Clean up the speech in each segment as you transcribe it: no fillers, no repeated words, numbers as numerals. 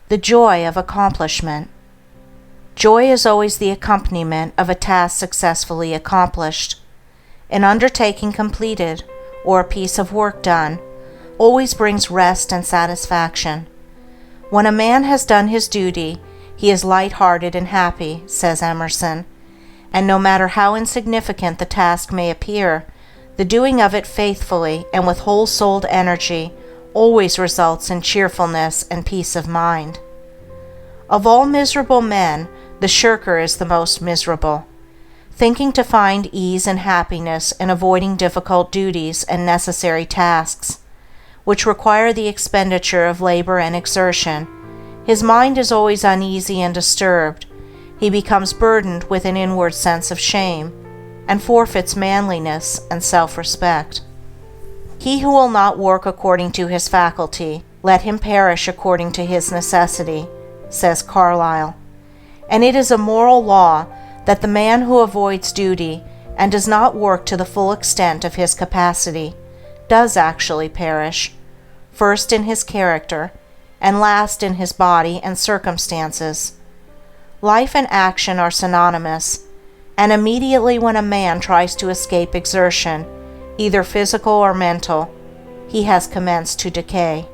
The joy of accomplishment. Joy is always the accompaniment of a task successfully accomplished. An undertaking completed, or a piece of work done, always brings rest and satisfaction. When a man has done his duty, he is light-hearted and happy, says Emerson, and no matter how insignificant the task may appear, the doing of it faithfully and with whole-souled energy always results in cheerfulness and peace of mind. Of all miserable men, the shirker is the most miserable, thinking to find ease and happiness in avoiding difficult duties and necessary tasks, which require the expenditure of labor and exertion. His mind is always uneasy and disturbed. He becomes burdened with an inward sense of shame, and forfeits manliness and self-respect. He who will not work according to his faculty, let him perish according to his necessity, says Carlyle. And it is a moral law that the man who avoids duty and does not work to the full extent of his capacity does actually perish, first in his character, and last in his body and circumstances. Life and action are synonymous, and immediately when a man tries to escape exertion, either physical or mental, he has commenced to decay.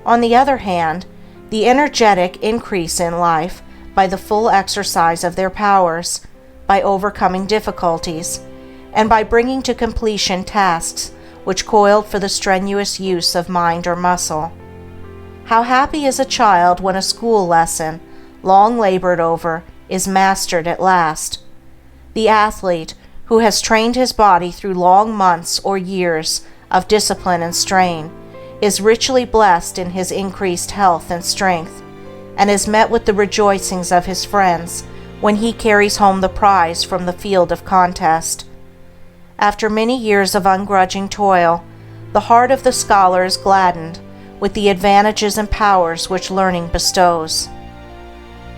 On the other hand, the energetic increase in life by the full exercise of their powers, by overcoming difficulties, and by bringing to completion tasks which coiled for the strenuous use of mind or muscle. How happy is a child when a school lesson, long labored over, is mastered at last. The athlete, who has trained his body through long months or years of discipline and strain, is richly blessed in his increased health and strength, and is met with the rejoicings of his friends when he carries home the prize from the field of contest. After many years of ungrudging toil, the heart of the scholar is gladdened with the advantages and powers which learning bestows.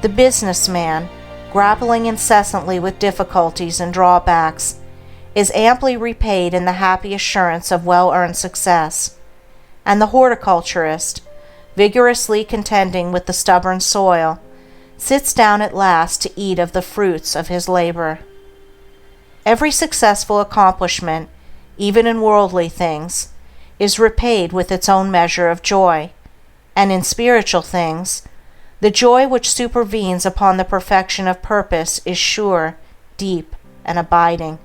The businessman, grappling incessantly with difficulties and drawbacks, is amply repaid in the happy assurance of well-earned success, and the horticulturist, vigorously contending with the stubborn soil, sits down at last to eat of the fruits of his labor. Every successful accomplishment, even in worldly things, is repaid with its own measure of joy, and in spiritual things, the joy which supervenes upon the perfection of purpose is sure, deep, and abiding.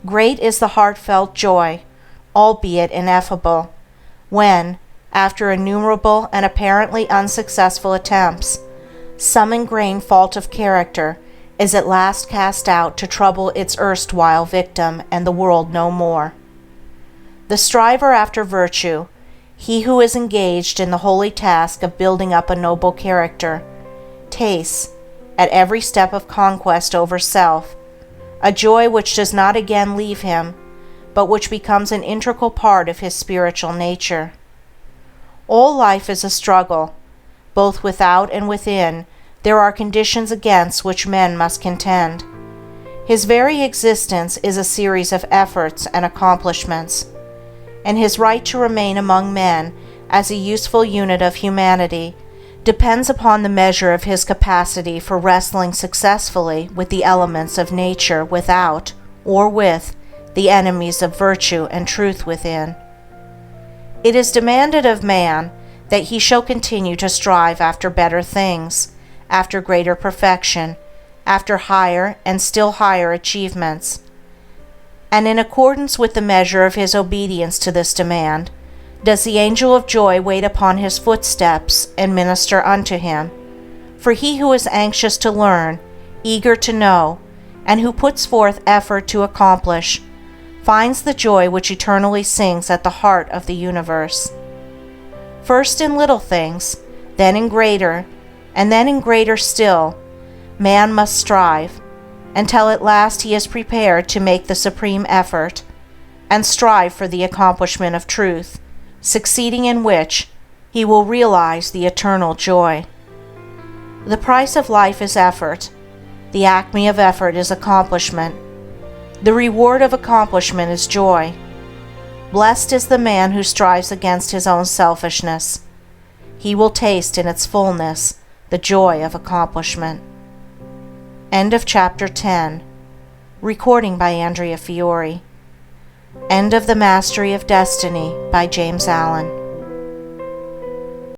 Great is the heartfelt joy, albeit ineffable, when, after innumerable and apparently unsuccessful attempts, some ingrained fault of character is at last cast out to trouble its erstwhile victim and the world no more. The striver after virtue, he who is engaged in the holy task of building up a noble character, tastes, at every step of conquest over self, a joy which does not again leave him, but which becomes an integral part of his spiritual nature. All life is a struggle. Both without and within, there are conditions against which men must contend. His very existence is a series of efforts and accomplishments, and his right to remain among men as a useful unit of humanity depends upon the measure of his capacity for wrestling successfully with the elements of nature without, or with, the enemies of virtue and truth within. It is demanded of man that he shall continue to strive after better things, after greater perfection, after higher and still higher achievements. And in accordance with the measure of his obedience to this demand, does the angel of joy wait upon his footsteps and minister unto him. For he who is anxious to learn, eager to know, and who puts forth effort to accomplish, finds the joy which eternally sings at the heart of the universe. First in little things, then in greater, and then in greater still, man must strive, until at last he is prepared to make the supreme effort, and strive for the accomplishment of truth, succeeding in which he will realize the eternal joy. The price of life is effort. The acme of effort is accomplishment. The reward of accomplishment is joy. Blessed is the man who strives against his own selfishness. he will taste in its fullness the joy of accomplishment. End of chapter 10. Recording by Andrea Fiore. End of The Mastery of Destiny by James Allen.